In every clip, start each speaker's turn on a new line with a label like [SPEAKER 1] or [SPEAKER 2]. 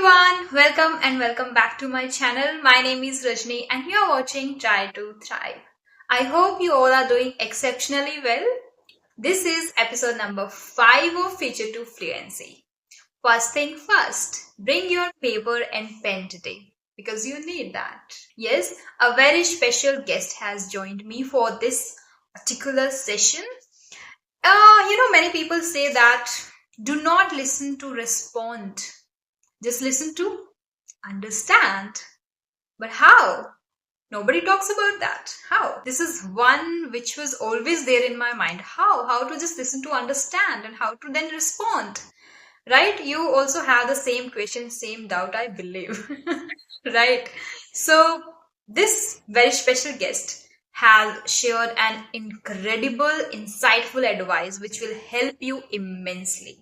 [SPEAKER 1] everyone, welcome back to my channel. My name is Rajni and you are watching Try to Thrive. I hope you all are doing exceptionally well. This is episode number 5 of Feature to Fluency. First thing first, bring your paper and pen today because you need that. Yes, a very special guest has joined me for this particular session. Many people say that do not listen to respond, just listen to understand. But how? Nobody talks about that. How? This is one which was always there in my mind. How? How to just listen to understand and how to then respond. Right? You also have the same question, same doubt, I believe. Right? So, this very special guest has shared an incredible, insightful advice which will help you immensely.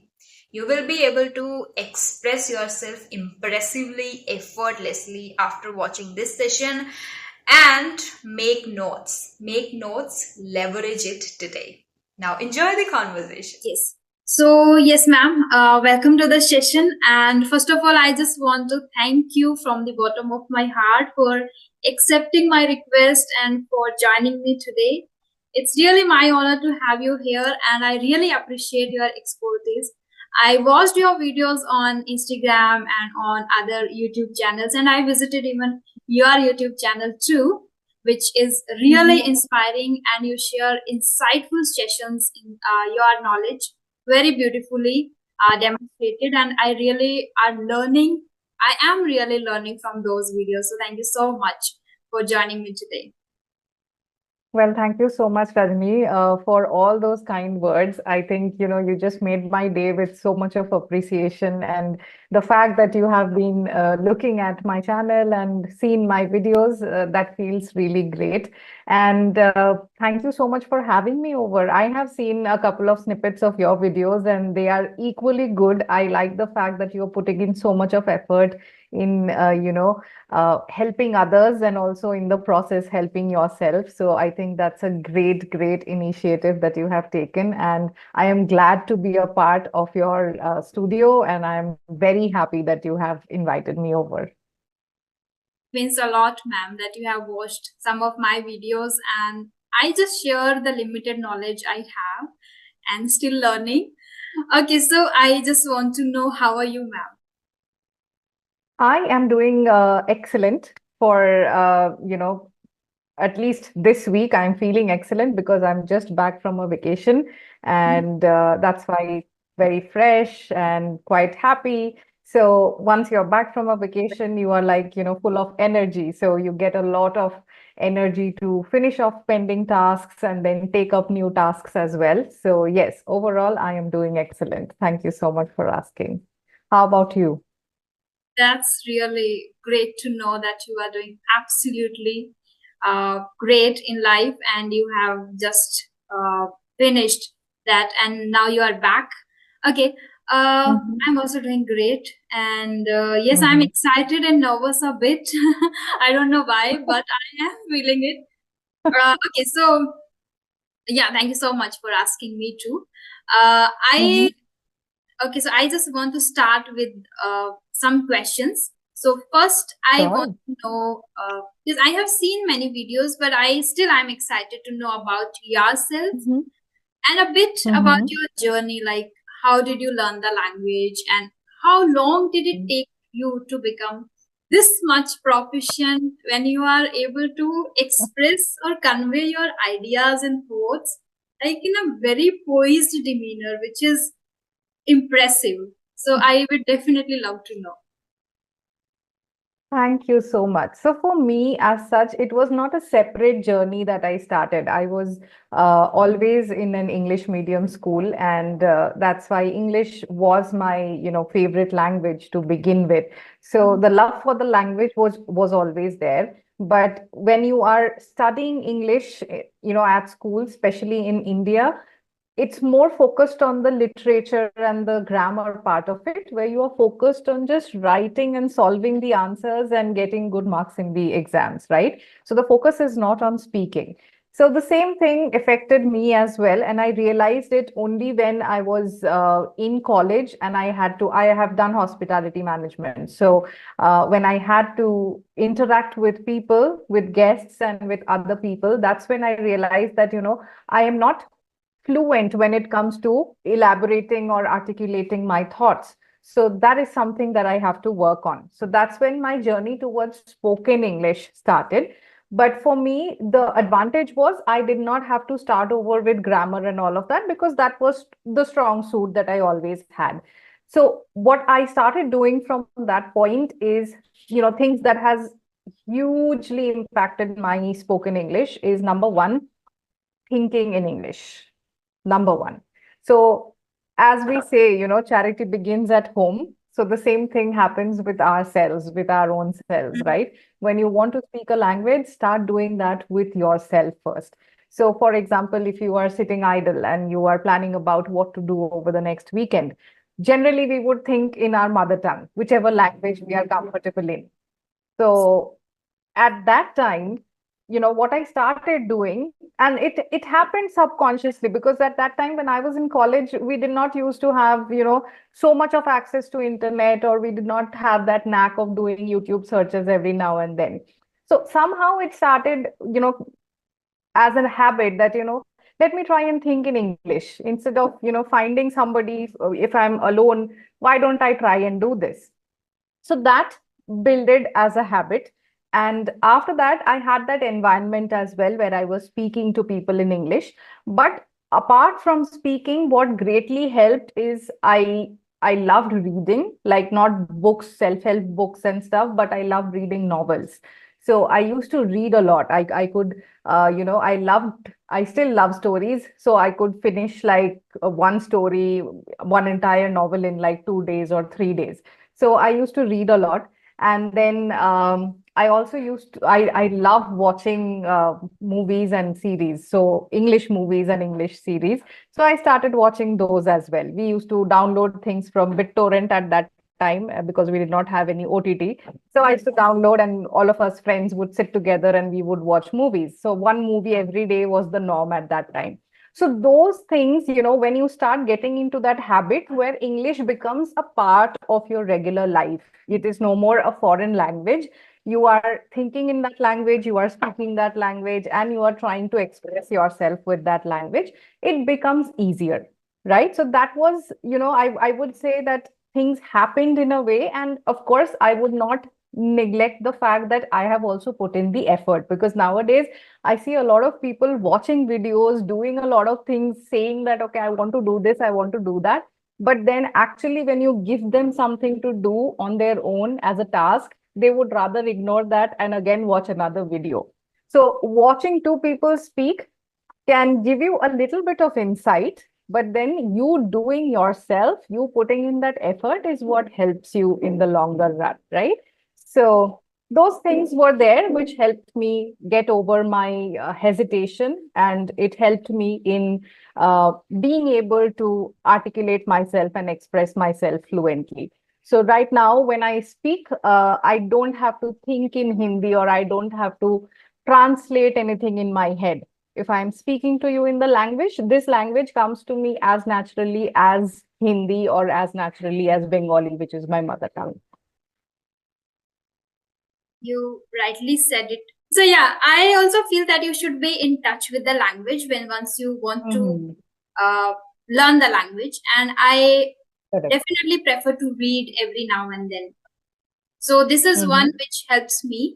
[SPEAKER 1] You will be able to express yourself impressively, effortlessly after watching this session and make notes. Make notes, leverage it today. Now, enjoy the conversation. Yes. So, yes, ma'am, welcome to the session. And first of all, I just want to thank you from the bottom of my heart for accepting my request and for joining me today. It's really my honor to have you here, and I really appreciate your expertise. I watched your videos on Instagram and on other YouTube channels, and I visited even your YouTube channel too, which is really inspiring. And you share insightful sessions in your knowledge very beautifully demonstrated. And I am really learning from those videos. So thank you so much for joining me today.
[SPEAKER 2] Well, thank you so much, Rajni, for all those kind words. I think, you just made my day with so much of appreciation. And the fact that you have been looking at my channel and seen my videos, that feels really great. And thank you so much for having me over. I have seen a couple of snippets of your videos, and they are equally good. I like the fact that you're putting in so much of effort in, helping others and also in the process helping yourself. So I think that's a great initiative that you have taken. And I am glad to be a part of your studio. And I'm very happy that you have invited me over.
[SPEAKER 1] Means a lot, ma'am, that you have watched some of my videos, and I just share the limited knowledge I have and still learning. Okay, so I just want to know, how are you, ma'am?
[SPEAKER 2] I am doing excellent for, at least this week. I'm feeling excellent because I'm just back from a vacation, and that's why very fresh and quite happy. So once you're back from a vacation, you are like, full of energy. So you get a lot of energy to finish off pending tasks and then take up new tasks as well. So yes, overall, I am doing excellent. Thank you so much for asking. How about you?
[SPEAKER 1] That's really great to know that you are doing absolutely great in life, and you have just finished that and now you are back. Okay. I'm also doing great, and yes, I'm excited and nervous a bit. I don't know why, but I am feeling it. Okay, so yeah, thank you so much for asking me too. I Okay, so I just want to start with some questions. So first, I want to know, because I have seen many videos, but I'm excited to know about yourself and a bit about your journey. Like, how did you learn the language, and how long did it take you to become this much proficient when you are able to express or convey your ideas and thoughts like in a very poised demeanor, which is impressive. So I would definitely love to know.
[SPEAKER 2] Thank you so much. So for me, as such, it was not a separate journey that I started. I was always in an English medium school, and that's why English was my, favorite language to begin with. So the love for the language was always there. But when you are studying English, at school, especially in India, it's more focused on the literature and the grammar part of it, where you are focused on just writing and solving the answers and getting good marks in the exams, right? So the focus is not on speaking. So the same thing affected me as well, and I realized it only when I was in college, and I have done hospitality management. So when I had to interact with people, with guests, and with other people, that's when I realized that, I am not fluent when it comes to elaborating or articulating my thoughts. So that is something that I have to work on. So that's when my journey towards spoken English started. But for me, the advantage was I did not have to start over with grammar and all of that, because that was the strong suit that I always had. So what I started doing from that point is, things that has hugely impacted my spoken English is, number one, thinking in English. Number one. So, as we say, charity begins at home. So, the same thing happens with ourselves, with our own selves, right? When you want to speak a language, start doing that with yourself first. So, for example, if you are sitting idle and you are planning about what to do over the next weekend, generally we would think in our mother tongue, whichever language we are comfortable in. So, at that time, what I started doing, and it happened subconsciously, because at that time when I was in college, we did not used to have, so much of access to internet, or we did not have that knack of doing YouTube searches every now and then. So somehow it started, as a habit that, let me try and think in English instead of, finding somebody. If I'm alone, why don't I try and do this? So that builded as a habit. And after that, I had that environment as well where I was speaking to people in English. But apart from speaking, what greatly helped is I loved reading, like not books, self-help books and stuff, but I loved reading novels. So I used to read a lot. I could, I still love stories. So I could finish like one story, one entire novel in like 2 days or 3 days. So I used to read a lot. And then I also I love watching movies and series. So English movies and English series. So I started watching those as well. We used to download things from BitTorrent at that time, because we did not have any OTT. So I used to download, and all of us friends would sit together and we would watch movies. So one movie every day was the norm at that time. So those things, when you start getting into that habit where English becomes a part of your regular life, it is no more a foreign language. You are thinking in that language, you are speaking that language, and you are trying to express yourself with that language. It becomes easier, right? So that was, I would say that things happened in a way. And of course, I would not neglect the fact that I have also put in the effort, because nowadays I see a lot of people watching videos, doing a lot of things, saying that, okay, I want to do this, I want to do that. But then actually, when you give them something to do on their own as a task, they would rather ignore that and again watch another video. So watching two people speak can give you a little bit of insight, but then you doing yourself, you putting in that effort is what helps you in the longer run, right? So those things were there, which helped me get over my hesitation, and it helped me in being able to articulate myself and express myself fluently. So right now, when I speak, I don't have to think in Hindi, or I don't have to translate anything in my head. If I'm speaking to you in the language, this language comes to me as naturally as Hindi, or as naturally as Bengali, which is my mother tongue.
[SPEAKER 1] You rightly said it. So yeah, I also feel that you should be in touch with the language when once you want to learn the language. And I
[SPEAKER 2] Correct.
[SPEAKER 1] definitely prefer to read every now and then. So this is one which helps me.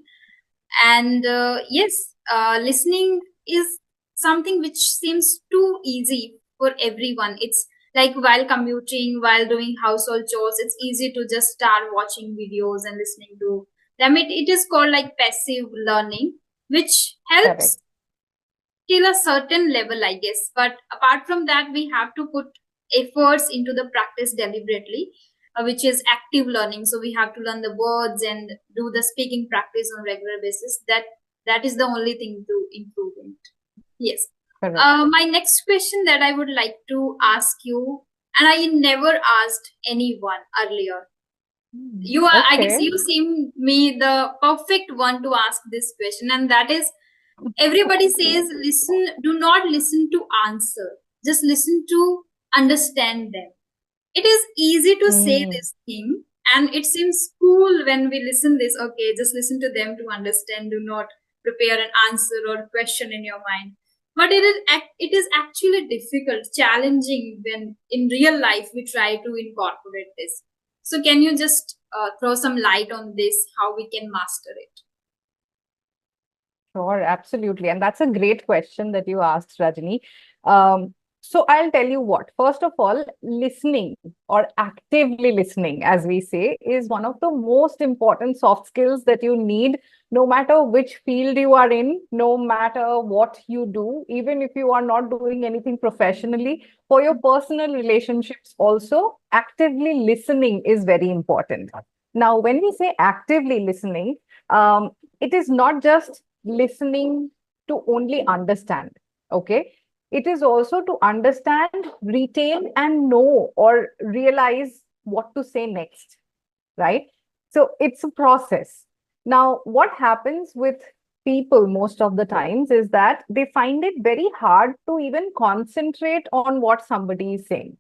[SPEAKER 1] And yes, listening is something which seems too easy for everyone. It's like while commuting, while doing household chores, it's easy to just start watching videos and listening to them. It is called like passive learning, which
[SPEAKER 2] Correct.
[SPEAKER 1] helps till a certain level, I guess. But apart from that, we have to put efforts into the practice deliberately, which is active learning. So we have to learn the words and do the speaking practice on regular basis. That is the only thing to improve in. Yes.
[SPEAKER 2] Correct.
[SPEAKER 1] My next question that I would like to ask you, and I never asked anyone earlier. I guess
[SPEAKER 2] Okay.
[SPEAKER 1] you seem me the perfect one to ask this question, and that is, everybody says listen, do not listen to answer, just listen to understand them. It is easy to say
[SPEAKER 2] Mm,
[SPEAKER 1] this thing, and it seems cool when we listen this. Okay, just listen to them to understand, do not prepare an answer or question in your mind. But it is actually difficult, challenging when in real life we try to incorporate this. So can you just throw some light on this, how we can master it?
[SPEAKER 2] sure, absolutely. And that's a great question that you asked, Rajni. Um, so I'll tell you what. First of all, listening or actively listening, as we say, is one of the most important soft skills that you need, no matter which field you are in, no matter what you do, even if you are not doing anything professionally, for your personal relationships also, actively listening is very important. Now, when we say actively listening, um, it is not just listening to only understand. Okay. It is also to understand, retain, and know or realize what to say next. Right. So it's a process. Now, what happens with people most of the times is that they find it very hard to even concentrate on what somebody is saying.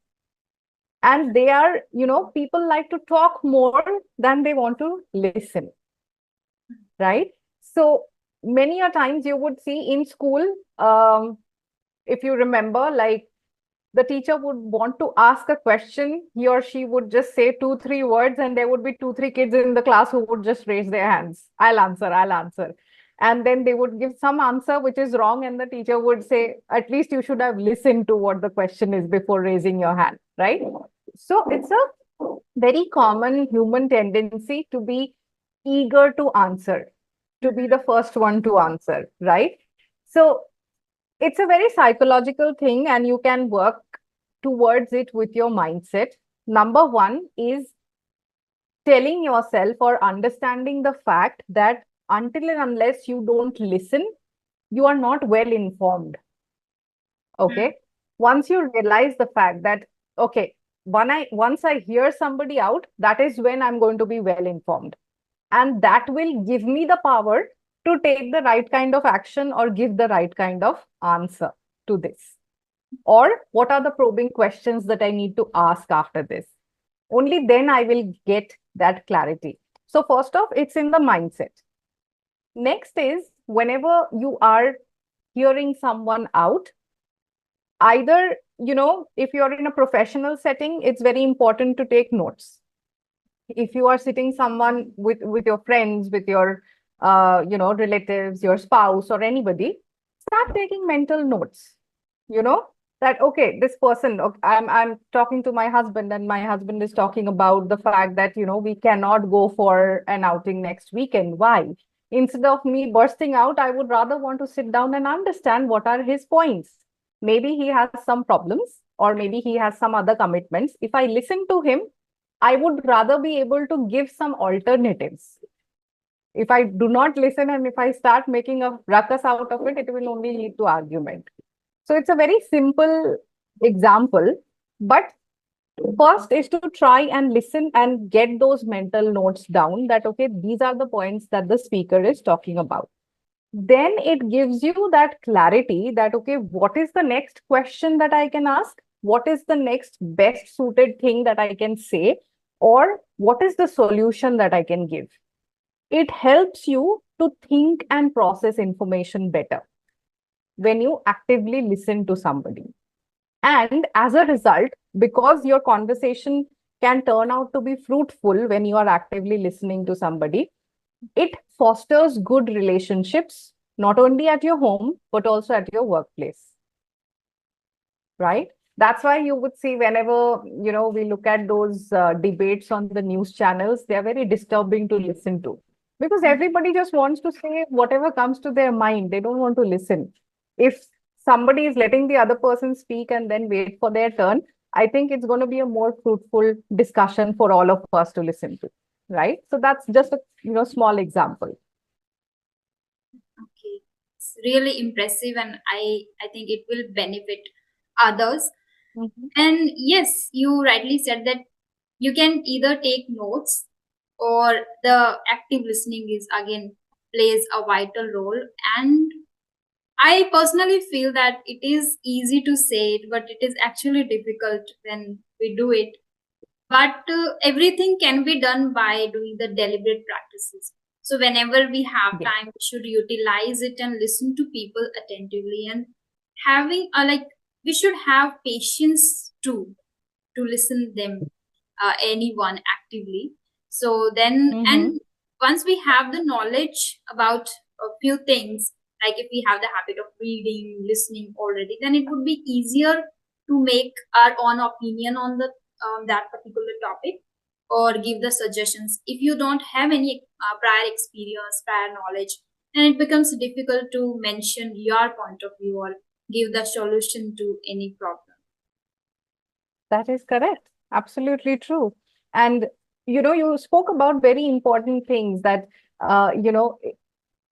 [SPEAKER 2] And they are, people like to talk more than they want to listen, right? So many a times you would see in school, if you remember, like the teacher would want to ask a question, he or she would just say two, three words, and there would be two, three kids in the class who would just raise their hands. I'll answer, I'll answer. And then they would give some answer which is wrong, and the teacher would say, at least you should have listened to what the question is before raising your hand, right? So it's a very common human tendency to be eager to answer, to be the first one to answer, right? So it's a very psychological thing, and you can work towards it with your mindset. Number one is telling yourself or understanding the fact that until and unless you don't listen, you are not well informed. Okay. Once you realize the fact that, okay, once I hear somebody out, that is when I'm going to be well informed. And that will give me the power to take the right kind of action or give the right kind of answer to this. Or what are the probing questions that I need to ask after this? Only then I will get that clarity. So, first off, it's in the mindset. Next is whenever you are hearing someone out, either, if you're in a professional setting, it's very important to take notes. If you are sitting someone with your friends, with your relatives, your spouse or anybody, start taking mental notes. You know that, okay, this person, okay, I'm talking to my husband, and my husband is talking about the fact that we cannot go for an outing next weekend. Why? Instead of me bursting out, I would rather want to sit down and understand what are his points. Maybe he has some problems, or maybe he has some other commitments. If I listen to him, I would rather be able to give some alternatives. If I do not listen and if I start making a ruckus out of it, it will only lead to argument. So it's a very simple example, but first is to try and listen and get those mental notes down that, okay, these are the points that the speaker is talking about. Then it gives you that clarity that, okay, what is the next question that I can ask? What is the next best suited thing that I can say? Or what is the solution that I can give? It helps you to think and process information better when you actively listen to somebody. And as a result, because your conversation can turn out to be fruitful when you are actively listening to somebody, it fosters good relationships, not only at your home, but also at your workplace, right? That's why you would see whenever, we look at those debates on the news channels, they're very disturbing to listen to because everybody just wants to say whatever comes to their mind. They don't want to listen. If somebody is letting the other person speak and then wait for their turn, I think it's going to be a more fruitful discussion for all of us to listen to, right? So that's just a, small example.
[SPEAKER 1] Okay, it's really impressive, and I think it will benefit others.
[SPEAKER 2] Mhm.
[SPEAKER 1] And yes, you rightly said that you can either take notes, or the active listening is again plays a vital role. And I personally feel that it is easy to say it, but it is actually difficult when we do it. But everything can be done by doing the deliberate practices. So whenever we have
[SPEAKER 2] Yes.
[SPEAKER 1] time, we should utilize it and listen to people attentively, and having like we should have patience too to listen them anyone actively. So then,
[SPEAKER 2] Mm-hmm.
[SPEAKER 1] and once we have the knowledge about a few things, like if we have the habit of reading, listening already, then it would be easier to make our own opinion on the that particular topic, or give the suggestions. If you don't have any prior experience, prior knowledge, then it becomes difficult to mention your point of view or give the solution to any problem.
[SPEAKER 2] That is correct. Absolutely true. And you spoke about very important things that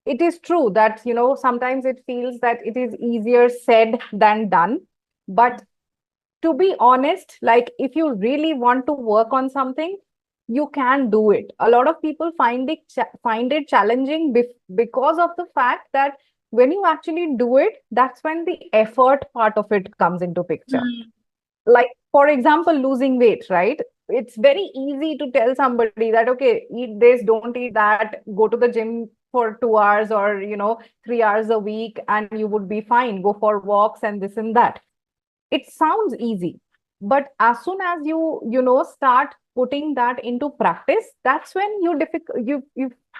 [SPEAKER 2] it is true that sometimes it feels that it is easier said than done. But to be honest, like if you really want to work on something, you can do it. A lot of people find it challenging because of the fact that when you actually do it, that's when the effort part of it comes into picture.
[SPEAKER 1] Mm.
[SPEAKER 2] Like for example, losing weight, right? It's very easy to tell somebody that, okay, eat this, don't eat that, go to the gym for 2 hours or 3 hours a week and you would be fine, go for walks and this and that. It sounds easy, but as soon as you start putting that into practice, that's when you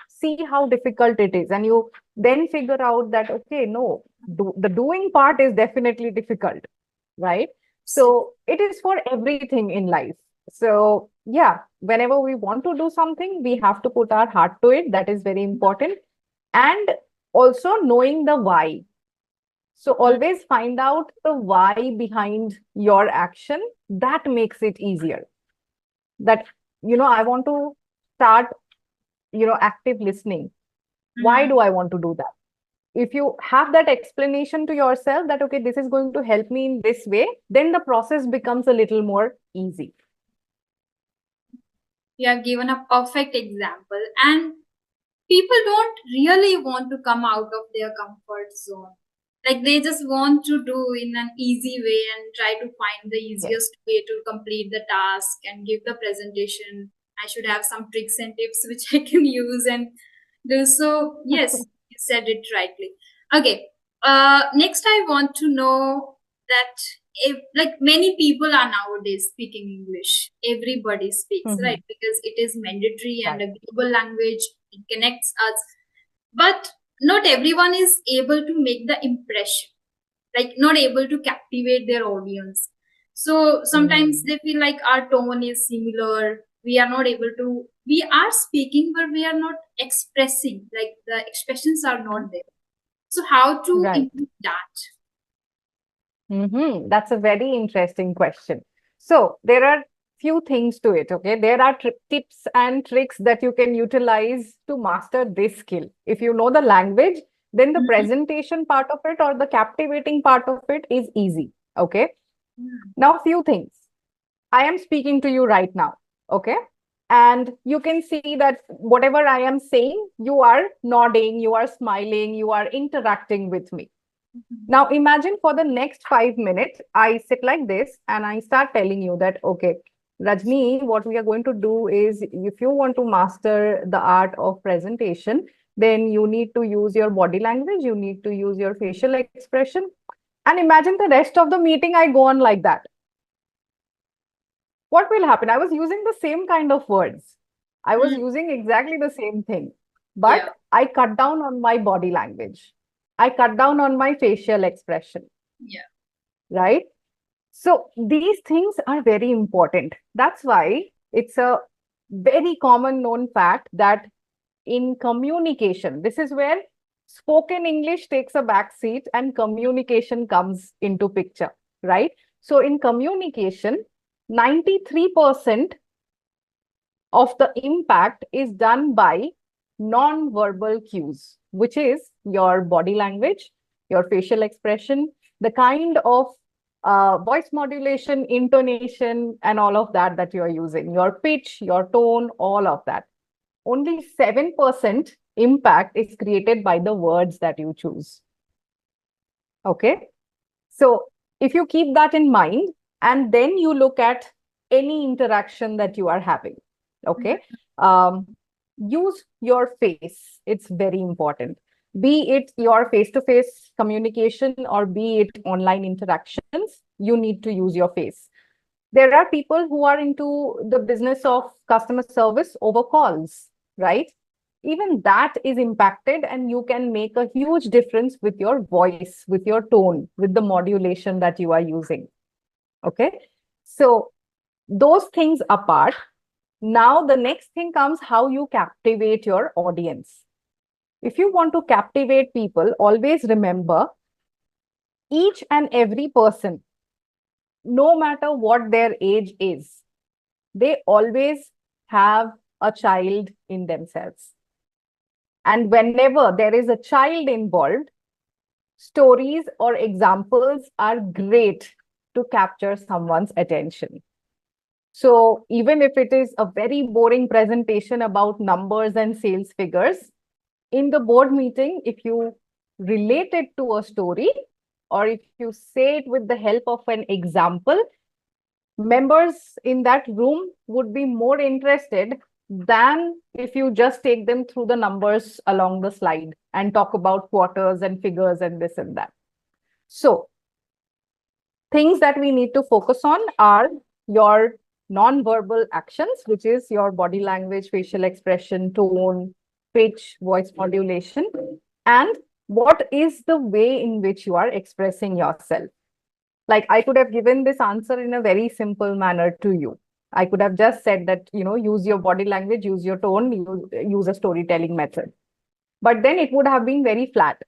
[SPEAKER 2] see how difficult it is, and you then figure out that, okay, no, the doing part is definitely difficult, right? So it is for everything in life. So yeah, whenever we want to do something, we have to put our heart to it. That is very important. And also knowing the why. So always find out the why behind your action. That makes it easier. That, I want to start, active listening. Why
[SPEAKER 1] Mm.
[SPEAKER 2] do I want to do that? If you have that explanation to yourself that, okay, this is going to help me in this way, then the process becomes a little more easy.
[SPEAKER 1] You have given a perfect example, and people don't really want to come out of their comfort zone. Like they just want to do in an easy way and try to find the
[SPEAKER 2] Yes.
[SPEAKER 1] easiest way to complete the task and give the presentation. I should have some tricks and tips which I can use and do. So yes, you said it rightly. Okay. Next I want to know that if like many people are nowadays speaking English, everybody speaks,
[SPEAKER 2] Mhm.
[SPEAKER 1] right? Because it is mandatory and
[SPEAKER 2] Right.
[SPEAKER 1] a global language, it connects us. But not everyone is able to make the impression, like not able to captivate their audience. So sometimes
[SPEAKER 2] Mhm.
[SPEAKER 1] they feel like our tone is similar. We are not able to, we are speaking, but we are not expressing, like the expressions are not there. So how to
[SPEAKER 2] Right.
[SPEAKER 1] improve that?
[SPEAKER 2] That's a very interesting question. So there are few things to it. Okay, there are tips and tricks that you can utilize to master this skill. If you know the language, then the
[SPEAKER 1] Mhm.
[SPEAKER 2] presentation part of it or the captivating part of it is easy. Okay.
[SPEAKER 1] Mm.
[SPEAKER 2] Now, few things. I am speaking to you right now. Okay. And you can see that whatever I am saying, you are nodding, you are smiling, you are interacting with me. Now imagine for the next 5 minutes, I sit like this and I start telling you that, okay, Rajni, what we are going to do is if you want to master the art of presentation, then you need to use your body language, you need to use your facial expression. And imagine the rest of the meeting, I go on like that. What will happen? I was using the same kind of words. I was
[SPEAKER 1] Mm.
[SPEAKER 2] using exactly the same thing,
[SPEAKER 1] Yeah.
[SPEAKER 2] but I cut down on my body language. I cut down on my facial expression,
[SPEAKER 1] Yeah.
[SPEAKER 2] right? So these things are very important. That's why it's a very common known fact that in communication, this is where spoken English takes a back seat and communication comes into picture, right? So in communication, 93% of the impact is done by non-verbal cues, which is your body language, your facial expression, the kind of voice modulation, intonation, and all of that that you are using, your pitch, your tone, all of that. Only 7% impact is created by the words that you choose. Okay. So if you keep that in mind, and then you look at any interaction that you are having, okay, um, use your face. It's very important. Be it your face-to-face communication or be it online interactions, you need to use your face. There are people who are into the business of customer service over calls, right? Even that is impacted, and you can make a huge difference with your voice, with your tone, with the modulation that you are using. Okay. So, those things apart, now the next thing comes how you captivate your audience. If you want to captivate people, always remember each and every person, no matter what their age is, they always have a child in themselves. And whenever there is a child involved, stories or examples are great to capture someone's attention. So even if it is a very boring presentation about numbers and sales figures, in the board meeting, if you relate it to a story or if you say it with the help of an example, members in that room would be more interested than if you just take them through the numbers along the slide and talk about quarters and figures and this and that. So, things that we need to focus on are your non-verbal actions, which is your body language, facial expression, tone, pitch, voice modulation, and what is the way in which you are expressing yourself. Like I could have given this answer in a very simple manner to you. I could have just said that, use your body language, use your tone, use a storytelling method. But then it would have been very flat.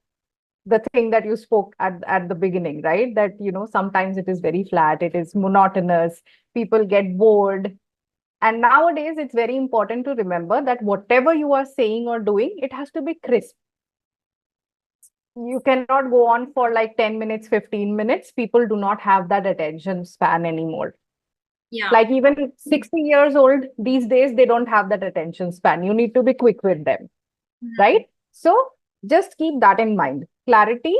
[SPEAKER 2] The thing that you spoke at the beginning, right? That, sometimes it is very flat, it is monotonous, people get bored. And nowadays, it's very important to remember that whatever you are saying or doing, it has to be crisp. You cannot go on for like 10 minutes, 15 minutes. People do not have that attention span anymore.
[SPEAKER 1] Yeah.
[SPEAKER 2] Like even 60 years old these days, they don't have that attention span. You need to be quick with them, right? So just keep that in mind. Clarity,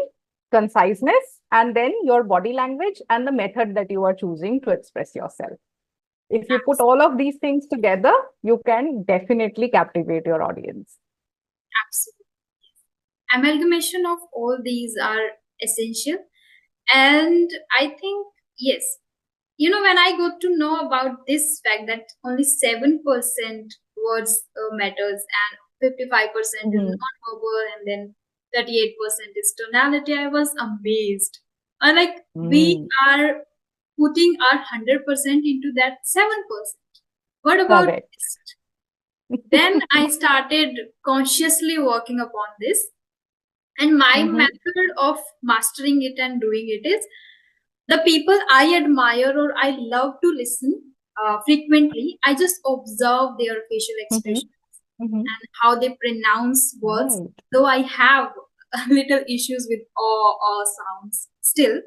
[SPEAKER 2] conciseness, and then your body language and the method that you are choosing to express yourself. If you put all of these things together, you can definitely captivate your audience.
[SPEAKER 1] Absolutely. Amalgamation of all these are essential. And I think, yes, when I got to know about this fact that only 7% words matters and 55% is non-verbal and then 38% is tonality, I was amazed. And like we are putting our 100% into that 7%. What about this? Then I started consciously working upon this. And my method of mastering it and doing it is the people I admire or I love to listen frequently, I just observe their facial expressions and how they pronounce words. Though I have little issues with or sounds still,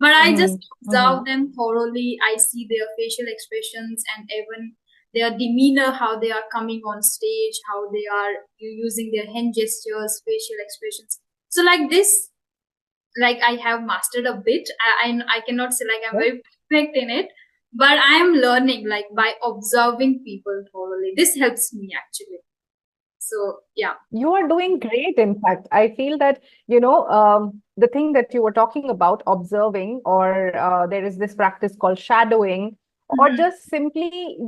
[SPEAKER 1] but I just observe them thoroughly. I see their facial expressions and even their demeanor, how they are coming on stage, how they are using their hand gestures, facial expressions. So like this, like I have mastered a bit. I cannot say like I'm very perfect in it, but I am learning like by observing people thoroughly. This helps me actually. So yeah,
[SPEAKER 2] you are doing great. In fact, I feel that the thing that you were talking about, observing, or there is this practice called shadowing, or just simply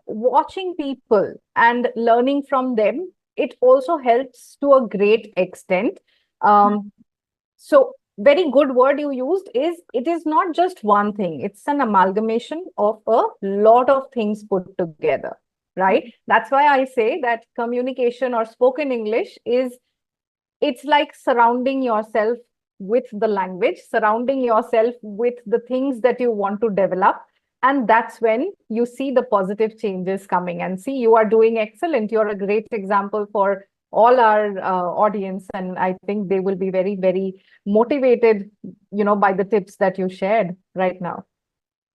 [SPEAKER 2] watching people and learning from them. It also helps to a great extent. So very good word you used is it is not just one thing, it's an amalgamation of a lot of things put together, right? That's why I say that communication or spoken English it's like surrounding yourself with the language, surrounding yourself with the things that you want to develop. And that's when you see the positive changes coming. And see, you are doing excellent. You're a great example for all our audience. And I think they will be very, very motivated, by the tips that you shared right now.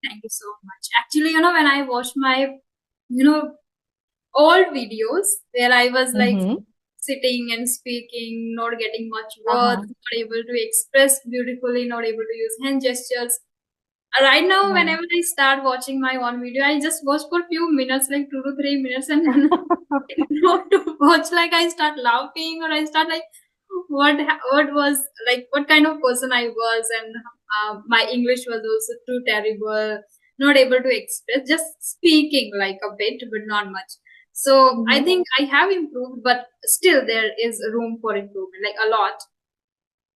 [SPEAKER 1] Thank you so much. Actually, when I watch my, old videos where I was like sitting and speaking, not getting much words,
[SPEAKER 2] Uh-huh.
[SPEAKER 1] not able to express beautifully, not able to use hand gestures. Right now,
[SPEAKER 2] Uh-huh.
[SPEAKER 1] whenever I start watching my own video, I just watch for a few minutes, like 2 to 3 minutes, and then I don't to watch. Like I start laughing, or I start like, what was like, what kind of person I was, and my English was also too terrible, not able to express, just speaking like a bit, but not much. So I
[SPEAKER 2] Mhm.
[SPEAKER 1] think I have improved, but still there is room for improvement, like a lot.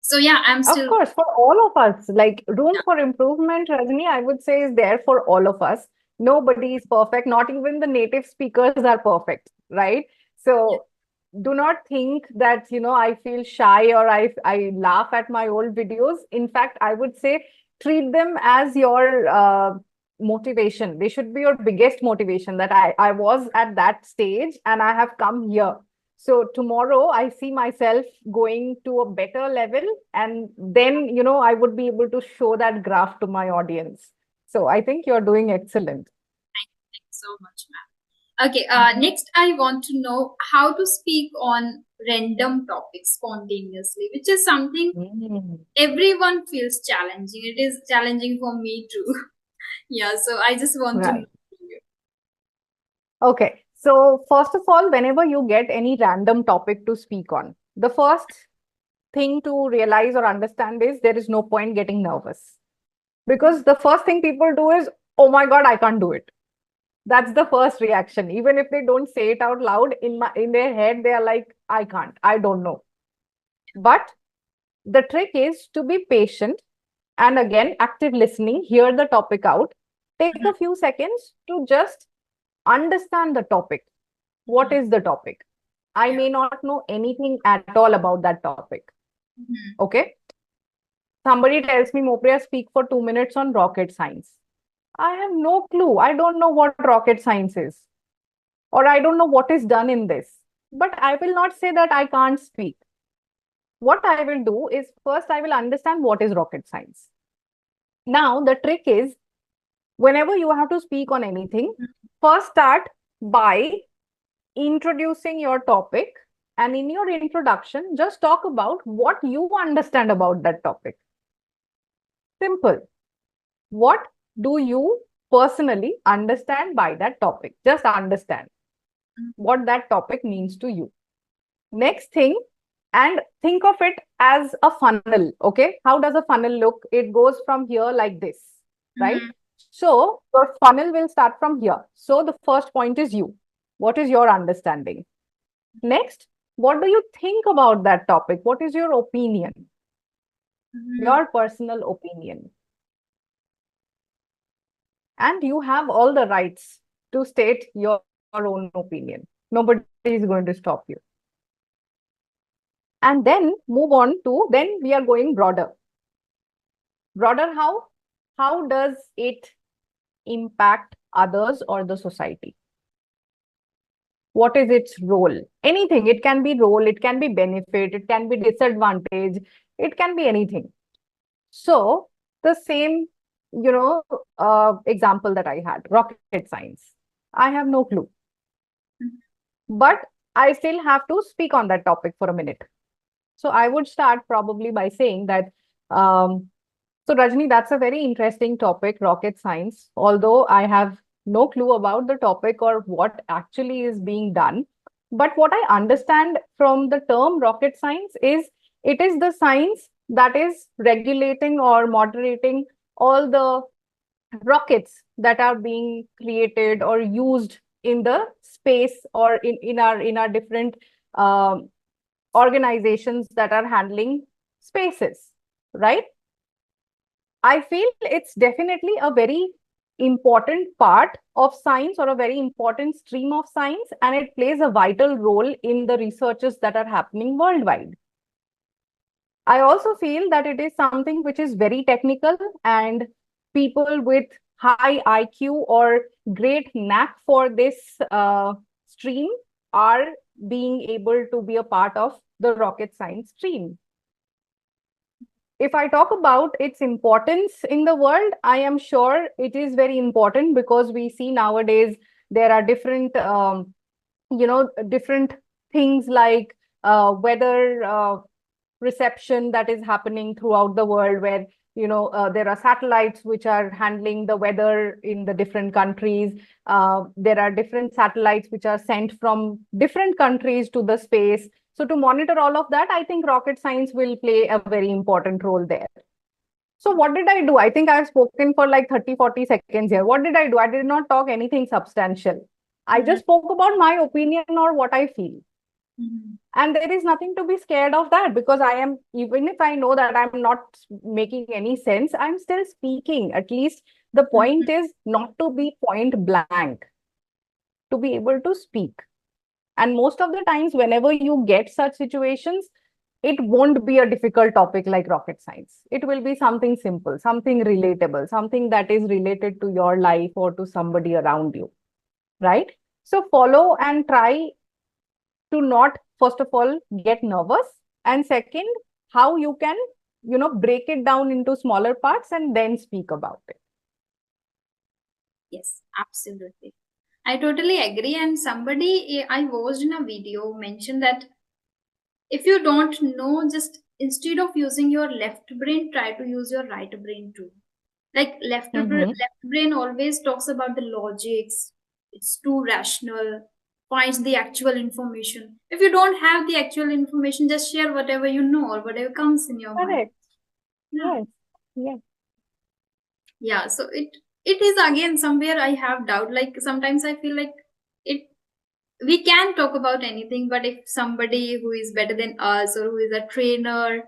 [SPEAKER 1] So yeah, I'm
[SPEAKER 2] Of
[SPEAKER 1] still.
[SPEAKER 2] course, for all of us, like room for improvement, Rajni, I would say is there for all of us. Nobody is perfect. Not even the native speakers are perfect, right?
[SPEAKER 1] Yeah.
[SPEAKER 2] So do not think that, I feel shy or I laugh at my old videos. In fact, I would say treat them as your motivation. They should be your biggest motivation that I was at that stage and I have come here. So tomorrow I see myself going to a better level, and then, I would be able to show that graph to my audience. So I think you're doing excellent.
[SPEAKER 1] Thanks so much, ma'am. Okay,
[SPEAKER 2] Mhm.
[SPEAKER 1] next I want to know how to speak on random topics spontaneously, which is something
[SPEAKER 2] Mm.
[SPEAKER 1] everyone feels challenging. It is challenging for me too. Yeah, so I just want to know.
[SPEAKER 2] Right. Okay. So first of all, whenever you get any random topic to speak on, the first thing to realize or understand is there is no point getting nervous. Because the first thing people do is, oh my God, I can't do it. That's the first reaction. Even if they don't say it out loud, in their head, they are like, I can't, I don't know. But the trick is to be patient and again, active listening, hear the topic out. Take a few seconds to just understand the topic. What
[SPEAKER 1] Mhm.
[SPEAKER 2] is the topic? I
[SPEAKER 1] Yeah.
[SPEAKER 2] may not know anything at all about that topic.
[SPEAKER 1] Mhm.
[SPEAKER 2] Okay. Somebody tells me, Mopriya, speak for 2 minutes on rocket science. I have no clue. I don't know what rocket science is, or I don't know what is done in this. But I will not say that I can't speak. What I will do is first I will understand what is rocket science. Now, the trick is whenever you have to speak on anything, first start by introducing your topic. And in your introduction, just talk about what you understand about that topic. Simple. What do you personally understand by that topic? Just understand what that topic means to you. Next thing, and think of it as a funnel. Okay. How does a funnel look? It goes from here like this, right?
[SPEAKER 1] Mhm.
[SPEAKER 2] So your funnel will start from here. So the first point is you. What is your understanding? Next, what do you think about that topic? What is your opinion?
[SPEAKER 1] Mhm.
[SPEAKER 2] Your personal opinion. And you have all the rights to state your own opinion. Nobody is going to stop you. And then move on to, then we are going broader. Broader how? How does it impact others or the society? What is its role? Anything. It can be role, it can be benefit, it can be disadvantage, it can be anything. So the same, example that I had, rocket science. I have no clue, but I still have to speak on that topic for a minute. So I would start probably by saying that, so Rajni, that's a very interesting topic, rocket science. Although I have no clue about the topic or what actually is being done. But what I understand from the term rocket science is it is the science that is regulating or moderating all the rockets that are being created or used in the space or in our different um, organizations that are handling spaces, right? I feel it's definitely a very important part of science or a very important stream of science, and it plays a vital role in the researches that are happening worldwide. I also feel that it is something which is very technical, and people with high IQ or great knack for this stream are being able to be a part of the rocket science stream. If I talk about its importance in the world, I am sure it is very important because we see nowadays there are different, different things like weather reception that is happening throughout the world, where there are satellites which are handling the weather in the different countries. There are different satellites which are sent from different countries to the space. So to monitor all of that, I think rocket science will play a very important role there. So what did I do? I think I've spoken for like 30, 40 seconds here. What did I do? I did not talk anything substantial. I
[SPEAKER 1] Mhm.
[SPEAKER 2] just spoke about my opinion or what I feel.
[SPEAKER 1] Mhm.
[SPEAKER 2] And there is nothing to be scared of that, because I am, even if I know that I'm not making any sense, I'm still speaking. At least the point
[SPEAKER 1] Mhm.
[SPEAKER 2] is not to be point blank, to be able to speak. And most of the times, whenever you get such situations, it won't be a difficult topic like rocket science. It will be something simple, something relatable, something that is related to your life or to somebody around you, right? So follow and try to not, first of all, get nervous. And second, how you can, break it down into smaller parts and then speak about it.
[SPEAKER 1] Yes, absolutely. I totally agree. And somebody I watched in a video mentioned that if you don't know, just instead of using your left brain, try to use your right brain too. Like
[SPEAKER 2] Mm-hmm.
[SPEAKER 1] left brain always talks about the logics. It's too rational, finds the actual information. If you don't have the actual information, just share whatever you know or whatever comes in your mind.
[SPEAKER 2] Correct.
[SPEAKER 1] Yeah.
[SPEAKER 2] Yes. Yes.
[SPEAKER 1] Yeah, so it is again somewhere I have doubt. Like sometimes I feel like it we can talk about anything, but if somebody who is better than us or who is a trainer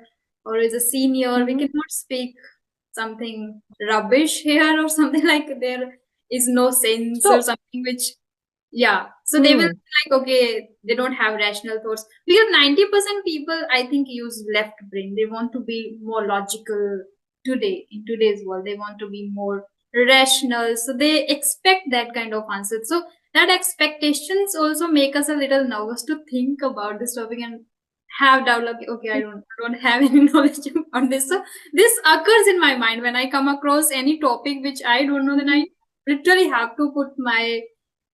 [SPEAKER 1] or is a senior, we
[SPEAKER 2] Mm-hmm.
[SPEAKER 1] cannot speak something rubbish here or something like there is no sense or
[SPEAKER 2] So,
[SPEAKER 1] something which yeah. So they will
[SPEAKER 2] hmm,
[SPEAKER 1] be like, okay, they don't have rational thoughts. Because 90% people I think use left brain. They want to be more logical today, in today's world. They want to be more rational. So they expect that kind of answer. So that expectations also make us a little nervous to think about this topic and have doubt like okay I don't have any knowledge about this. So this occurs in my mind when I come across any topic which I don't know, then I
[SPEAKER 2] hmm,
[SPEAKER 1] literally have to put my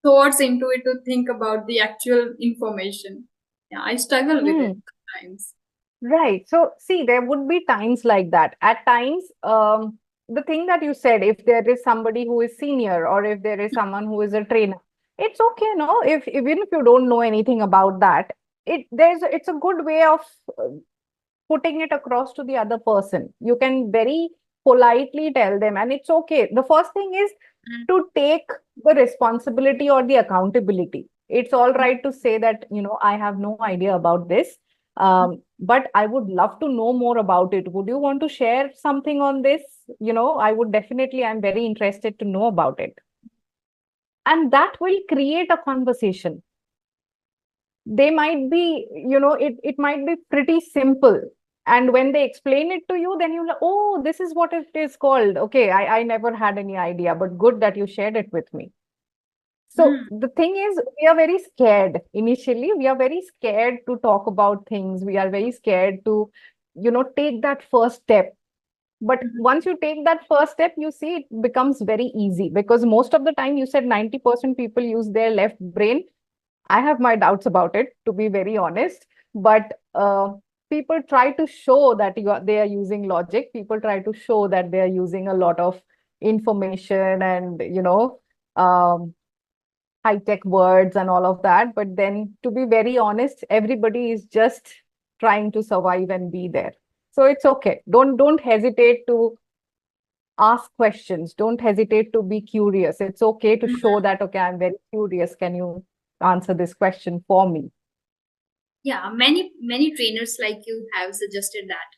[SPEAKER 1] thoughts into it to think about the actual information. Yeah, I struggle with it
[SPEAKER 2] hmm.
[SPEAKER 1] sometimes.
[SPEAKER 2] Right. So, see, there would be times like that. At times, the thing that you said, if there is somebody who is senior or if there is someone who is a trainer, it's okay, no? If even if you don't know anything about that, it's a good way of uh, putting it across to the other person. You can very politely tell them, and it's okay. The first thing is
[SPEAKER 1] Mm,
[SPEAKER 2] to take the responsibility or the accountability. It's all right to say that, I have no idea about this, but I would love to know more about it. Would you want to share something on this? I would definitely, I'm very interested to know about it. And that will create a conversation. They might be, it might be pretty simple. And when they explain it to you, then you're like, oh, this is what it is called. Okay, I never had any idea, but good that you shared it with me. So
[SPEAKER 1] mm,
[SPEAKER 2] the thing is, we are very scared initially. We are very scared to talk about things. We are very scared to, take that first step. But
[SPEAKER 1] mm,
[SPEAKER 2] once you take that first step, you see it becomes very easy, because most of the time you said 90% people use their left brain. I have my doubts about it, to be very honest. But people try to show that they are using logic. People try to show that they are using a lot of information and, um, high tech words and all of that. But then, to be very honest, everybody is just trying to survive and be there. So it's okay. Don't hesitate to ask questions. Don't hesitate to be curious. It's okay to
[SPEAKER 1] mm.
[SPEAKER 2] show that, okay, I'm very curious. Can you answer this question for me?
[SPEAKER 1] Yeah, many trainers like you have suggested that.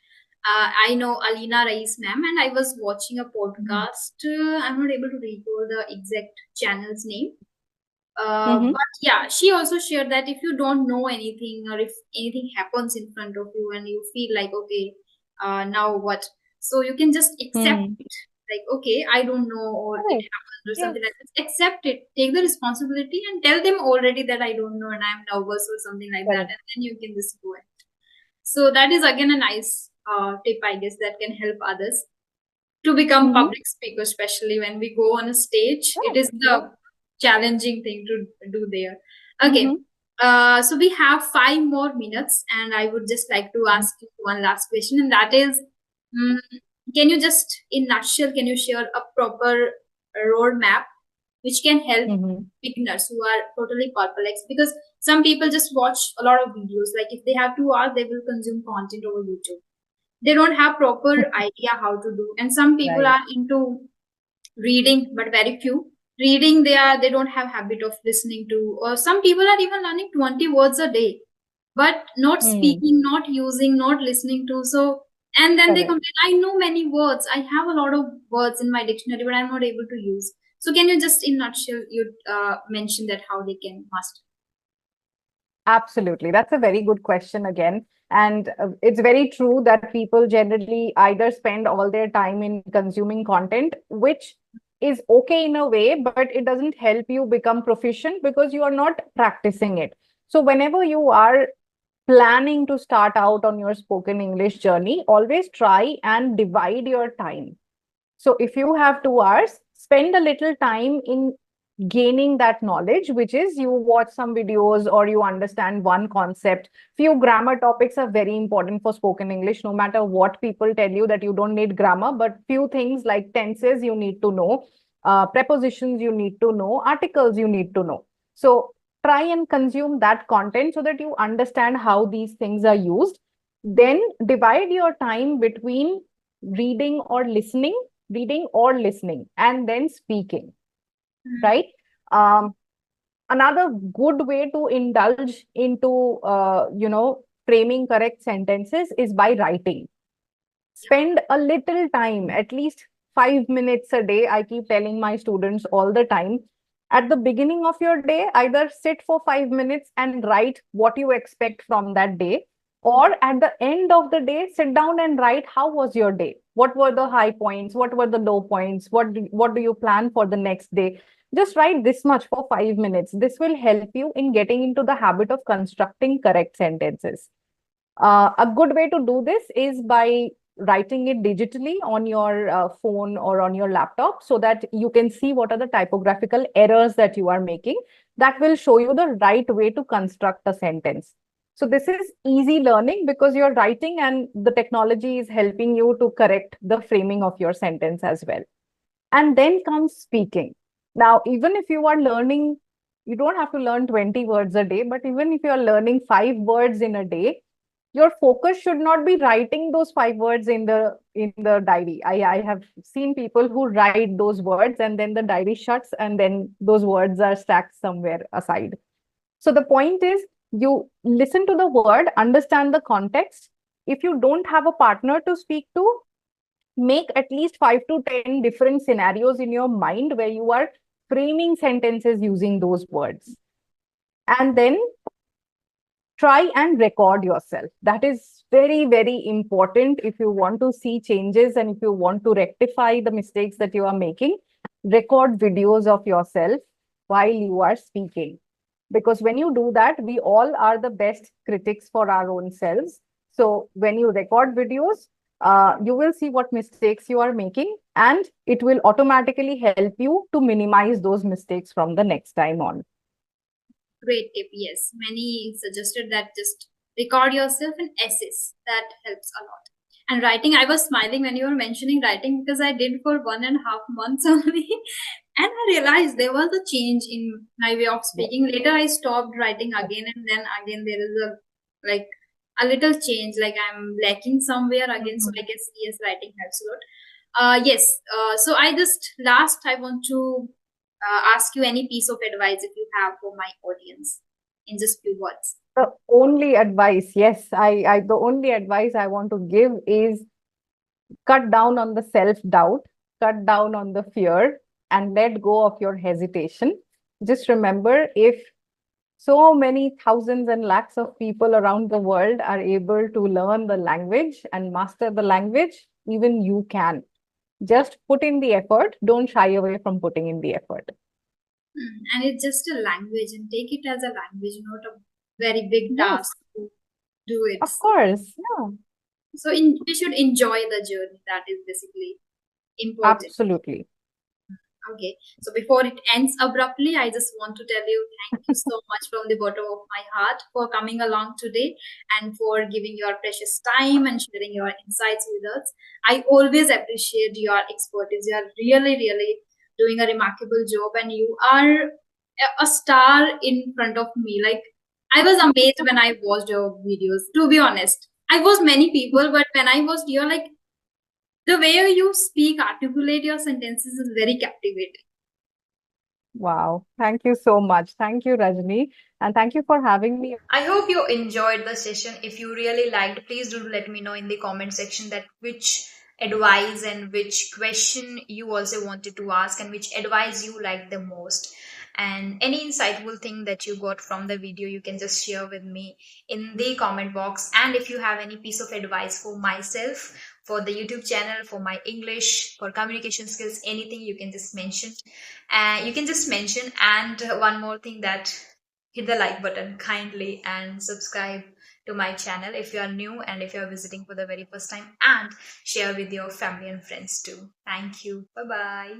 [SPEAKER 1] I know Alina Rais ma'am, and I was watching a
[SPEAKER 2] Mhm.
[SPEAKER 1] podcast. I'm not able to recall the exact channel's name.
[SPEAKER 2] Mhm.
[SPEAKER 1] But yeah, she also shared that if you don't know anything or if anything happens in front of you and you feel like, okay, now what? So you can just accept
[SPEAKER 2] Hmm.
[SPEAKER 1] it. Like, okay, I don't know, or it
[SPEAKER 2] Correct.
[SPEAKER 1] happened, or
[SPEAKER 2] Yes.
[SPEAKER 1] something like that. Accept it. Take the responsibility and tell them already that I don't know and I'm nervous or something like that.
[SPEAKER 2] Correct.
[SPEAKER 1] And then you can just go ahead. So that is again a nice tip, I guess, that can help others to become
[SPEAKER 2] Mhm.
[SPEAKER 1] public speakers, especially when we go on a stage. It
[SPEAKER 2] Yes.
[SPEAKER 1] is
[SPEAKER 2] Yes.
[SPEAKER 1] the challenging thing to do there. Okay.
[SPEAKER 2] Mhm.
[SPEAKER 1] So we have 5 more minutes, and I would just like to ask you one last question, and that is, mm, can you just, in nutshell, can you share a proper roadmap which can help
[SPEAKER 2] Mm-hmm.
[SPEAKER 1] beginners who are totally perplexed? Because some people just watch a lot of videos. Like if they have 2 hours, they will consume content over YouTube. They don't have proper idea how to do, and some people
[SPEAKER 2] Right.
[SPEAKER 1] are into reading, but very few reading. They don't have habit of listening to, or some people are even learning 20 words a day, but not
[SPEAKER 2] Hmm.
[SPEAKER 1] speaking, not using, not listening to. So, and then they
[SPEAKER 2] Correct.
[SPEAKER 1] complain, I know many words, I have a lot of words in my dictionary, but I'm not able to use. So can you just in nutshell you mention that how they can master?
[SPEAKER 2] Absolutely. That's a very good question again. And it's very true that people generally either spend all their time in consuming content, which is okay in a way, but it doesn't help you become proficient because you are not practicing it. So, whenever you are planning to start out on your spoken English journey, always try and divide your time. So if you have 2 hours, spend a little time in gaining that knowledge, which is you watch some videos or you understand one concept. Few grammar topics are very important for spoken English, no matter what people tell you that you don't need grammar, but few things like tenses you need to know, prepositions you need to know, articles you need to know. So try and consume that content so that you understand how these things are used. Then divide your time between reading or listening, and then speaking,
[SPEAKER 1] Mm,
[SPEAKER 2] right? um, Another good way to indulge into framing correct sentences is by writing. Spend a little time, at least 5 minutes a day. I keep telling my students all the time, at the beginning of your day, either sit for 5 minutes and write what you expect from that day, or at the end of the day, sit down and write how was your day, what were the high points, what were the low points, what do you plan for the next day. Just write this much for 5 minutes. This will help you in getting into the habit of constructing correct sentences. A good way to do this is by writing it digitally on your phone or on your laptop so that you can see what are the typographical errors that you are making. That will show you the right way to construct a sentence. So this is easy learning because you're writing and the technology is helping you to correct the framing of your sentence as well. And then comes speaking. Now, even if you are learning, you don't have to learn 20 words a day, but even if you are learning 5 words in a day, your focus should not be writing those 5 words in the diary. I have seen people who write those words and then the diary shuts and then those words are stacked somewhere aside. So the point is, you listen to the word, understand the context. If you don't have a partner to speak to, make at least 5 to 10 different scenarios in your mind where you are framing sentences using those words. And then try and record yourself. That is very, very important if you want to see changes and if you want to rectify the mistakes that you are making. Record videos of yourself while you are speaking. Because when you do that, we all are the best critics for our own selves. So when you record videos, you will see what mistakes you are making, and it will automatically help you to minimize those mistakes from the next time on.
[SPEAKER 1] great tip. Yes, many suggested that just record yourself in essays. That helps a lot. And writing, I was smiling when you were mentioning writing because I did for 1.5 months only. And I realized there was a change in my way of
[SPEAKER 2] Yes.
[SPEAKER 1] speaking. Later, I stopped writing again, and then again, there is a like a little change, like I'm lacking somewhere again. So I
[SPEAKER 2] Mhm.
[SPEAKER 1] guess yes, writing helps a lot. Yes. So I just last I want to ask you any piece of advice if you have for my audience in just few words.
[SPEAKER 2] The only advice, yes, the only advice I want to give is cut down on the self-doubt, cut down on the fear, and let go of your hesitation. Just remember, if so many thousands and lakhs of people around the world are able to learn the language and master the language, even you can. Just put in the effort. Don't shy away from putting in the effort.
[SPEAKER 1] And it's just a language, and take it as a language, not a very big
[SPEAKER 2] Yes,
[SPEAKER 1] task to do it.
[SPEAKER 2] of course. Yeah,
[SPEAKER 1] So we should enjoy the journey. That is basically important.
[SPEAKER 2] absolutely.
[SPEAKER 1] Okay, so before it ends abruptly, I just want to tell you thank you so much from the bottom of my heart for coming along today and for giving your precious time and sharing your insights with us. I always appreciate your expertise. You are really, really doing a remarkable job, and you are a star in front of me. Like, I was amazed when I watched your videos, to be honest. I watched many people, but when I watched your, like, the way you speak, articulate your sentences is very captivating.
[SPEAKER 2] Wow. Thank you so much. Thank you, Rajni. And thank you for having me.
[SPEAKER 1] I hope you enjoyed the session. If you really liked, please do let me know in the comment section that which advice and which question you also wanted to ask and which advice you liked the most. And any insightful thing that you got from the video, you can just share with me in the comment box. And if you have any piece of advice for myself, for the YouTube channel, for my English, for communication skills, anything you can just mention. And you can just mention. And one more thing, that hit the like button kindly and subscribe to my channel if you are new and if you are visiting for the very first time, and share with your family and friends too. Thank you. Bye bye.